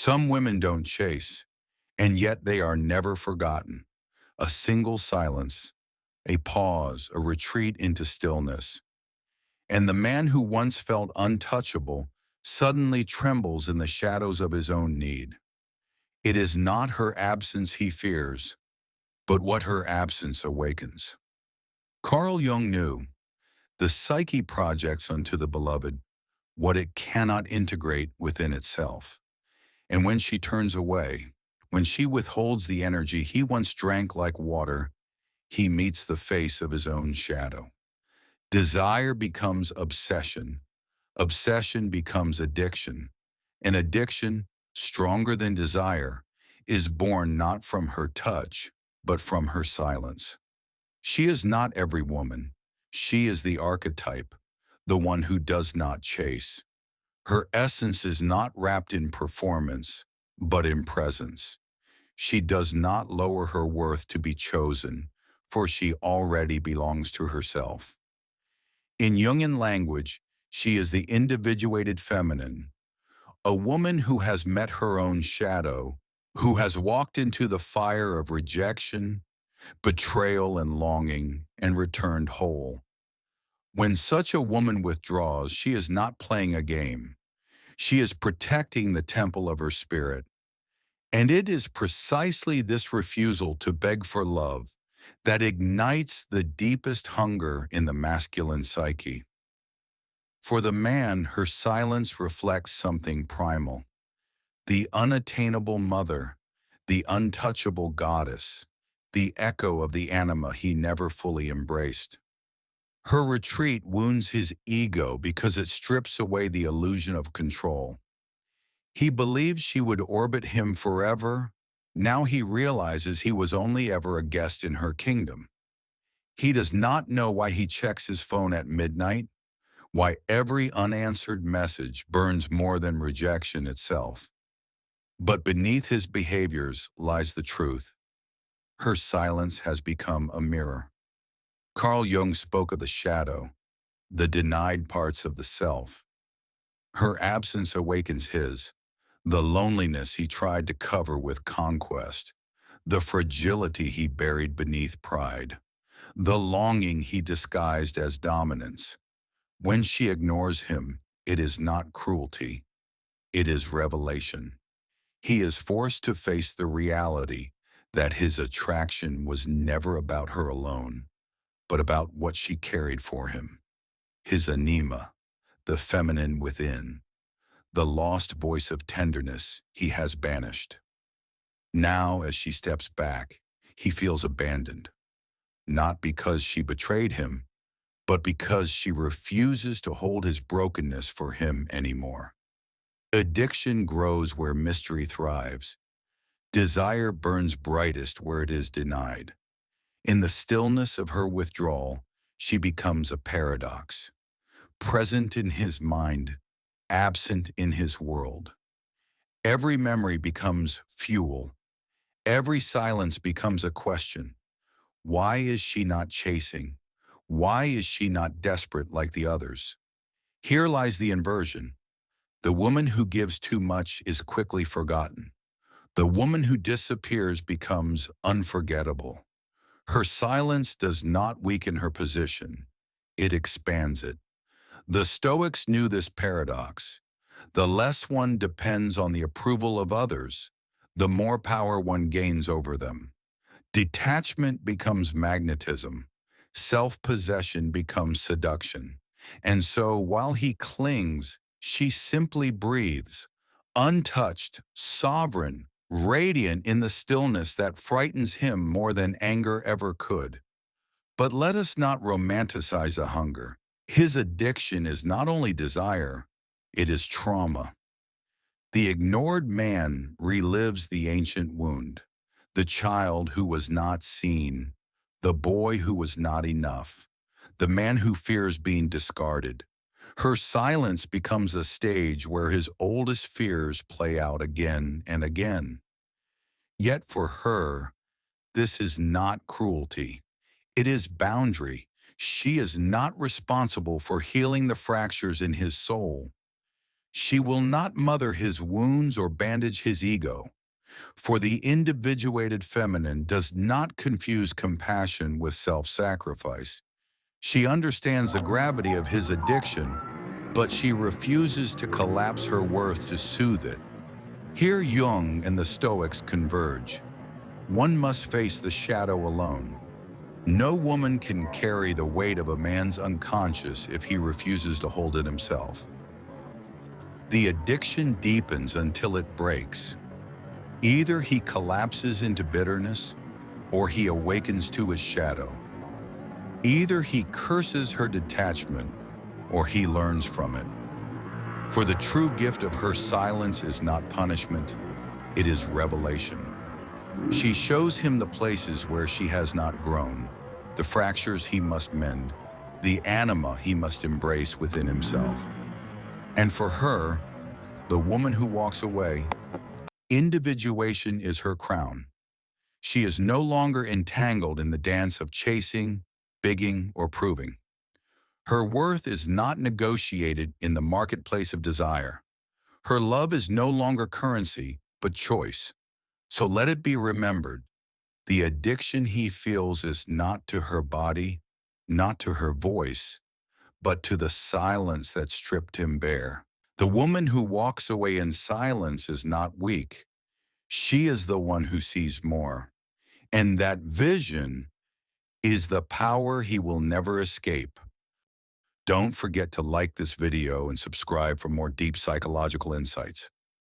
Some women don't chase, and yet they are never forgotten. A single silence, a pause, a retreat into stillness. And the man who once felt untouchable suddenly trembles in the shadows of his own need. It is not her absence he fears, but what her absence awakens. Carl Jung knew the psyche projects unto the beloved what it cannot integrate within itself. And when she turns away, when she withholds the energy he once drank like water, he meets the face of his own shadow. Desire becomes obsession. Obsession becomes addiction. And addiction, stronger than desire, is born not from her touch, but from her silence. She is not every woman. She is the archetype, the one who does not chase. Her essence is not wrapped in performance, but in presence. She does not lower her worth to be chosen, for she already belongs to herself. In Jungian language, she is the individuated feminine, a woman who has met her own shadow, who has walked into the fire of rejection, betrayal, and longing, and returned whole. When such a woman withdraws, she is not playing a game. She is protecting the temple of her spirit. And it is precisely this refusal to beg for love that ignites the deepest hunger in the masculine psyche. For the man, her silence reflects something primal, the unattainable mother, the untouchable goddess, the echo of the anima he never fully embraced. Her retreat wounds his ego because it strips away the illusion of control. He believed she would orbit him forever. Now he realizes he was only ever a guest in her kingdom. He does not know why he checks his phone at midnight, why every unanswered message burns more than rejection itself. But beneath his behaviors lies the truth. Her silence has become a mirror. Carl Jung spoke of the shadow, the denied parts of the self. Her absence awakens his, the loneliness he tried to cover with conquest, the fragility he buried beneath pride, the longing he disguised as dominance. When she ignores him, it is not cruelty, it is revelation. He is forced to face the reality that his attraction was never about her alone, but about what she carried for him. His anima, the feminine within, the lost voice of tenderness he has banished. Now, as she steps back, he feels abandoned, not because she betrayed him, but because she refuses to hold his brokenness for him anymore. Addiction grows where mystery thrives. Desire burns brightest where it is denied. In the stillness of her withdrawal, she becomes a paradox, present in his mind, absent in his world. Every memory becomes fuel. Every silence becomes a question. Why is she not chasing? Why is she not desperate like the others? Here lies the inversion. The woman who gives too much is quickly forgotten. The woman who disappears becomes unforgettable. Her silence does not weaken her position. It expands it. The Stoics knew this paradox. The less one depends on the approval of others, the more power one gains over them. Detachment becomes magnetism. Self-possession becomes seduction. And so while he clings, she simply breathes, untouched, sovereign, radiant in the stillness that frightens him more than anger ever could. But let us not romanticize a hunger. His addiction is not only desire, it is trauma. The ignored man relives the ancient wound, the child who was not seen, the boy who was not enough, the man who fears being discarded. Her silence becomes a stage where his oldest fears play out again and again. Yet for her, this is not cruelty. It is boundary. She is not responsible for healing the fractures in his soul. She will not mother his wounds or bandage his ego, for the individuated feminine does not confuse compassion with self-sacrifice. She understands the gravity of his addiction, but she refuses to collapse her worth to soothe it. Here Jung and the Stoics converge. One must face the shadow alone. No woman can carry the weight of a man's unconscious if he refuses to hold it himself. The addiction deepens until it breaks. Either he collapses into bitterness, or he awakens to his shadow. Either he curses her detachment, or he learns from it. For the true gift of her silence is not punishment, it is revelation. She shows him the places where she has not grown, the fractures he must mend, the anima he must embrace within himself. And for her, the woman who walks away, individuation is her crown. She is no longer entangled in the dance of chasing, bigging, or proving. Her worth is not negotiated in the marketplace of desire. Her love is no longer currency, but choice. So let it be remembered, the addiction he feels is not to her body, not to her voice, but to the silence that stripped him bare. The woman who walks away in silence is not weak. She is the one who sees more. And that vision is the power he will never escape. Don't forget to like this video and subscribe for more deep psychological insights.